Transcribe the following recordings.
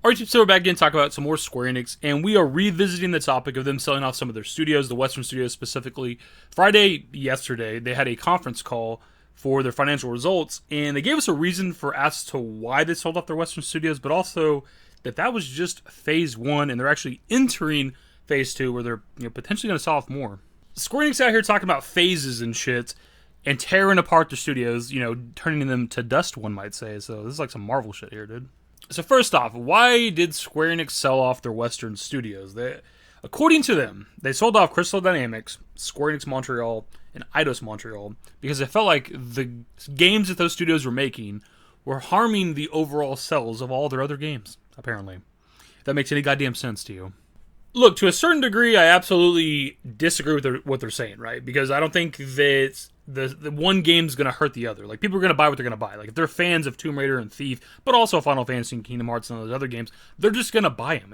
Alright, so we're back again to talk about some more Square Enix, and we are revisiting the topic of them selling off some of their studios, the Western studios specifically. Yesterday, they had a conference call for their financial results, and they gave us a reason as to why they sold off their Western studios, but also that was just phase 1, and they're actually entering phase 2, where they're potentially going to sell off more. Square Enix out here talking about phases and shit, and tearing apart their studios, turning them to dust, one might say. So this is like some Marvel shit here, dude. So first off, why did Square Enix sell off their Western studios? According to them, they sold off Crystal Dynamics, Square Enix Montreal, and Eidos Montreal because they felt like the games that those studios were making were harming the overall sales of all their other games, apparently. If that makes any goddamn sense to you. Look, to a certain degree, I absolutely disagree with what they're saying, right? Because I don't think that the one game's going to hurt the other. Like, people are going to buy what they're going to buy. Like, if they're fans of Tomb Raider and Thief, but also Final Fantasy and Kingdom Hearts and those other games, they're just going to buy them.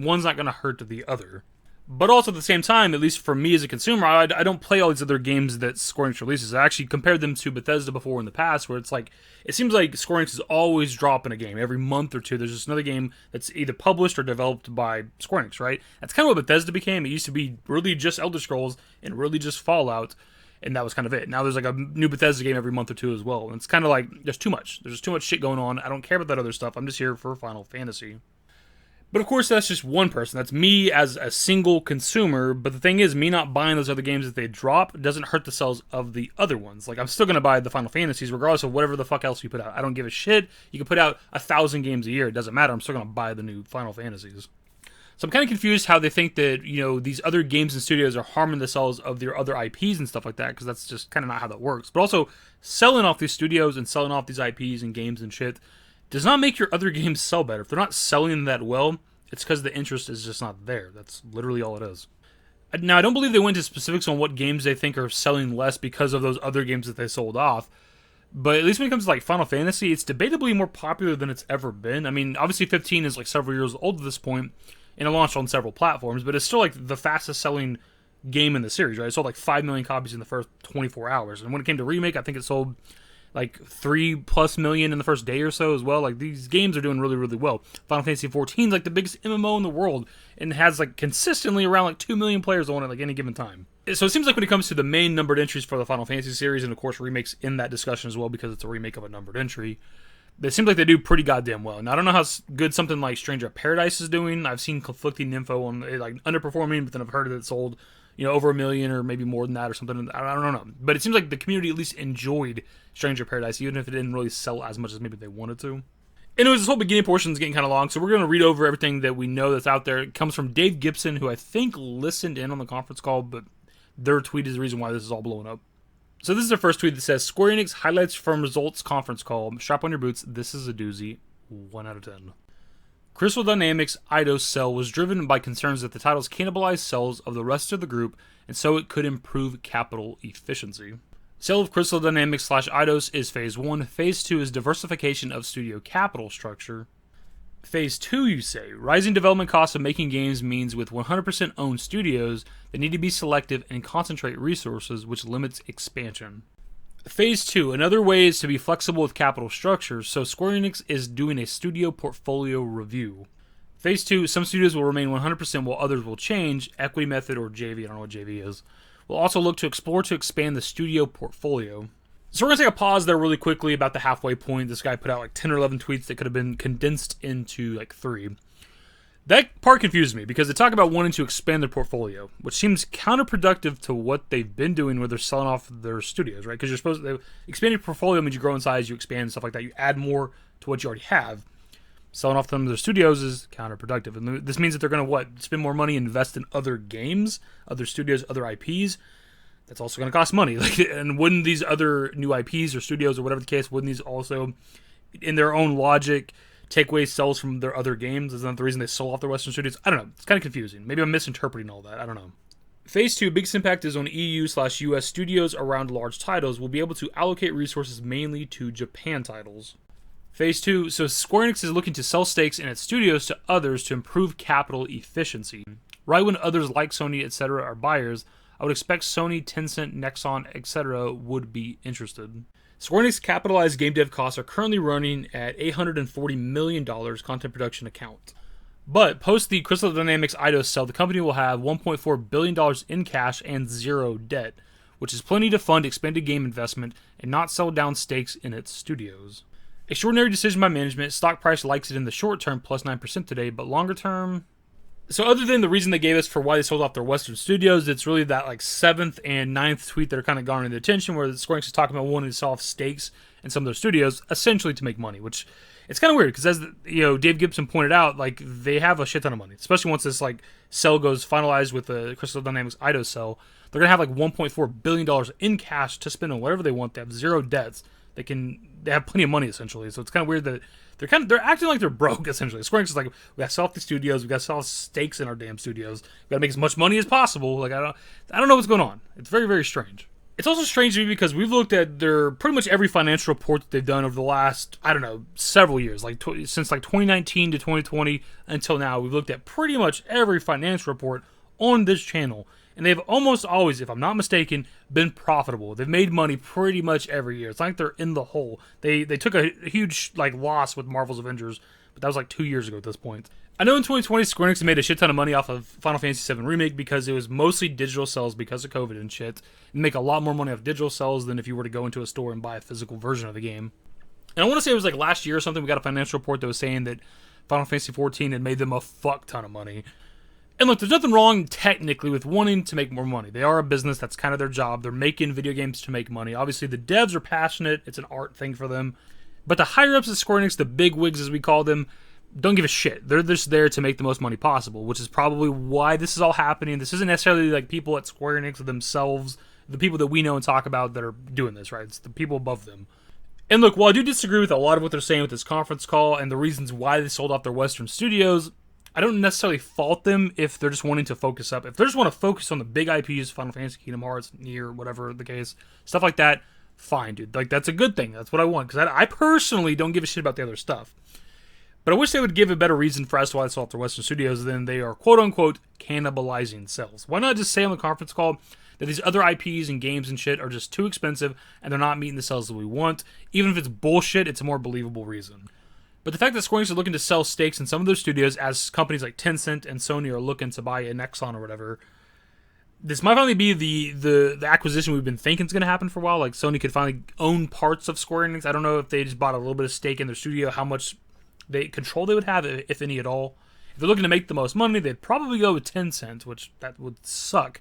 One's not going to hurt the other. But also at the same time, at least for me as a consumer, I don't play all these other games that Square Enix releases. I actually compared them to Bethesda before in the past, where it's like, it seems like Square Enix is always dropping a game. Every month or two, there's just another game that's either published or developed by Square Enix, right? That's kind of what Bethesda became. It used to be really just Elder Scrolls and really just Fallout, and that was kind of it. Now there's like a new Bethesda game every month or two as well. And it's kind of like, there's too much. There's too much shit going on. I don't care about that other stuff. I'm just here for Final Fantasy. But of course, that's just one person. That's me as a single consumer. But the thing is, me not buying those other games that they drop doesn't hurt the sales of the other ones. Like, I'm still going to buy the Final Fantasies regardless of whatever the fuck else you put out. I don't give a shit. You can put out 1,000 games a year. It doesn't matter. I'm still going to buy the new Final Fantasies. So I'm kind of confused how they think that, these other games and studios are harming the sales of their other IPs and stuff like that, because that's just kind of not how that works. But also, selling off these studios and selling off these IPs and games and shit does not make your other games sell better. If they're not selling that well, it's because the interest is just not there. That's literally all it is. Now, I don't believe they went into specifics on what games they think are selling less because of those other games that they sold off. But at least when it comes to like Final Fantasy, it's debatably more popular than it's ever been. I mean, obviously 15 is like several years old at this point, and it launched on several platforms, but it's still like the fastest selling game in the series, right? It sold like 5 million copies in the first 24 hours. And when it came to Remake, I think it sold like 3+ million in the first day or so as well. Like, these games are doing really, really well. Final Fantasy XIV is like the biggest MMO in the world and has like consistently around like 2 million players on it like any given time. So it seems like when it comes to the main numbered entries for the Final Fantasy series, and of course remakes in that discussion as well because it's a remake of a numbered entry, it seems like they do pretty goddamn well. Now, I don't know how good something like Stranger of Paradise is doing. I've seen conflicting info on it, like underperforming, but then I've heard that it sold over 1 million or maybe more than that or something. I don't know. But it seems like the community at least enjoyed Stranger of Paradise, even if it didn't really sell as much as maybe they wanted to. Anyways, this whole beginning portion is getting kind of long, so we're going to read over everything that we know that's out there. It comes from Dave Gibson, who I think listened in on the conference call, but their tweet is the reason why this is all blowing up. So this is their first tweet that says, Square Enix highlights from results conference call. Strap on your boots. This is a doozy. 1 out of 10. Crystal Dynamics' Eidos sell was driven by concerns that the titles cannibalized sales of the rest of the group, and so it could improve capital efficiency. Sale of Crystal Dynamics / Eidos is Phase 1. Phase 2 is diversification of studio capital structure. Phase 2, you say. Rising development costs of making games means with 100% owned studios, they need to be selective and concentrate resources, which limits expansion. Phase 2, another way is to be flexible with capital structures, so Square Enix is doing a studio portfolio review. Phase 2, some studios will remain 100% while others will change, equity method or JV, I don't know what JV is. We'll also look to explore to expand the studio portfolio. So we're going to take a pause there really quickly about the halfway point. This guy put out like 10 or 11 tweets that could have been condensed into like 3. That part confused me because they talk about wanting to expand their portfolio, which seems counterproductive to what they've been doing where they're selling off their studios, right? Because you're supposed to expand your portfolio means you grow in size, you expand, stuff like that. You add more to what you already have. Selling off them their studios is counterproductive. And this means that they're going to, spend more money, invest in other games, other studios, other IPs. That's also going to cost money. And wouldn't these other new IPs or studios or whatever the case, wouldn't these also, in their own logic, take away sales from their other games? Isn't that the reason they sold off their Western studios? I don't know. It's kind of confusing. Maybe I'm misinterpreting all that. I don't know. Phase 2, biggest impact is on EU/US studios around large titles. Will be able to allocate resources mainly to Japan titles. Phase 2, so Square Enix is looking to sell stakes in its studios to others to improve capital efficiency. Right when others like Sony, etc. are buyers, I would expect Sony, Tencent, Nexon, etc. would be interested. Square Enix capitalized game dev costs are currently running at $840 million content production account. But post the Crystal Dynamics Eidos sale, the company will have $1.4 billion in cash and zero debt, which is plenty to fund expanded game investment and not sell down stakes in its studios. Extraordinary decision by management. Stock price likes it in the short term, plus 9% today, but longer term... So other than the reason they gave us for why they sold off their Western studios, it's really that like 7th and 9th tweet that are kind of garnering the attention, where Square Enix is talking about wanting to sell off stakes in some of their studios, essentially to make money, which it's kind of weird because, as Dave Gibson pointed out, like they have a shit ton of money, especially once this like sell goes finalized with the Crystal Dynamics Eidos sell. They're gonna have like $1.4 billion in cash to spend on whatever they want. They have zero debts. They have plenty of money essentially. So it's kind of weird that they're acting like they're broke essentially. Square Enix is like, we gotta sell off the studios, we gotta sell stakes in our damn studios, we gotta make as much money as possible. Like I don't know what's going on. It's very, very strange. It's also strange to me because we've looked at their pretty much every financial report that they've done over the last, several years, like since like 2019 to 2020 until now. We've looked at pretty much every financial report on this channel, and they've almost always, if I'm not mistaken, been profitable. They've made money pretty much every year. It's not like they're in the hole. They took a huge like loss with Marvel's Avengers, but that was like 2 years ago at this point. I know in 2020 Square Enix made a shit ton of money off of Final Fantasy VII Remake because it was mostly digital sales because of COVID and shit. You make a lot more money off digital sales than if you were to go into a store and buy a physical version of the game. And I want to say it was like last year or something, we got a financial report that was saying that Final Fantasy XIV had made them a fuck ton of money. And look, there's nothing wrong technically with wanting to make more money. They are a business, that's kind of their job. They're making video games to make money. Obviously, the devs are passionate. It's an art thing for them. But the higher-ups at Square Enix, the big wigs as we call them, don't give a shit. They're just there to make the most money possible, which is probably why this is all happening. This isn't necessarily like people at Square Enix themselves, the people that we know and talk about that are doing this, right? It's the people above them. And look, while I do disagree with a lot of what they're saying with this conference call and the reasons why they sold off their Western studios, I don't necessarily fault them if they're just wanting to focus up. If they just want to focus on the big IPs, Final Fantasy, Kingdom Hearts, Nier, whatever the case, stuff like that, fine, dude. Like, that's a good thing. That's what I want. Because I personally don't give a shit about the other stuff. But I wish they would give a better reason for as to why they sold off their Western studios than they are, quote-unquote, cannibalizing sales. Why not just say on the conference call that these other IPs and games and shit are just too expensive and they're not meeting the sales that we want? Even if it's bullshit, it's a more believable reason. But the fact that Square Enix are looking to sell stakes in some of their studios, as companies like Tencent and Sony are looking to buy a Nexon or whatever, this might finally be the acquisition we've been thinking is going to happen for a while. Like, Sony could finally own parts of Square Enix. I don't know if they just bought a little bit of stake in their studio, how much control they would have, if any at all. If they're looking to make the most money, they'd probably go with Tencent, which that would suck.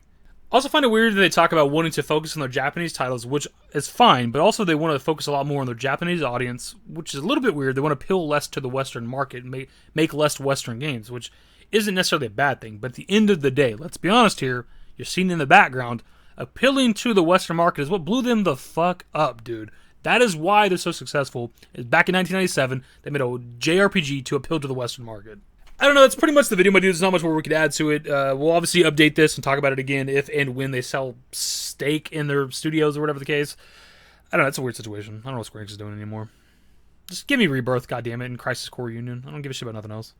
I also find it weird that they talk about wanting to focus on their Japanese titles, which is fine, but also they want to focus a lot more on their Japanese audience, which is a little bit weird. They want to appeal less to the Western market and make less Western games, which isn't necessarily a bad thing. But at the end of the day, let's be honest here, you're seeing in the background, appealing to the Western market is what blew them the fuck up, dude. That is why they're so successful. Back in 1997, they made a JRPG to appeal to the Western market. I don't know, that's pretty much the video, my dudes. There's not much more we could add to it. We'll obviously update this and talk about it again if and when they sell stake in their studios or whatever the case. I don't know, it's a weird situation. I don't know what Square Enix is doing anymore. Just give me Rebirth, goddammit, and Crisis Core Union. I don't give a shit about nothing else.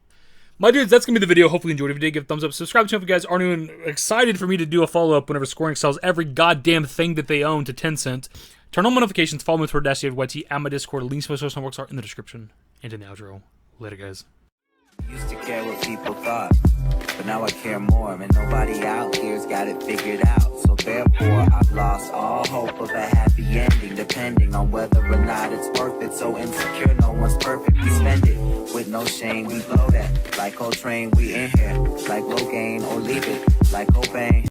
My dudes, that's going to be the video. Hopefully you enjoyed it. If you did, give a thumbs up. Subscribe to the channel if you guys are new and excited for me to do a follow-up whenever Square Enix sells every goddamn thing that they own to Tencent. Turn on notifications. Follow me on Twitter, @DaveYT, and my Discord. Links to my social networks are in the description and in the outro. Later, guys. Used to care what people thought, but now I care more, and nobody out here's got it figured out. So therefore, I've lost all hope of a happy ending, depending on whether or not it's worth it. So insecure, no one's perfect. We spend it with no shame. We blow that like Coltrane. We in here like Logain or leave it like Cobain.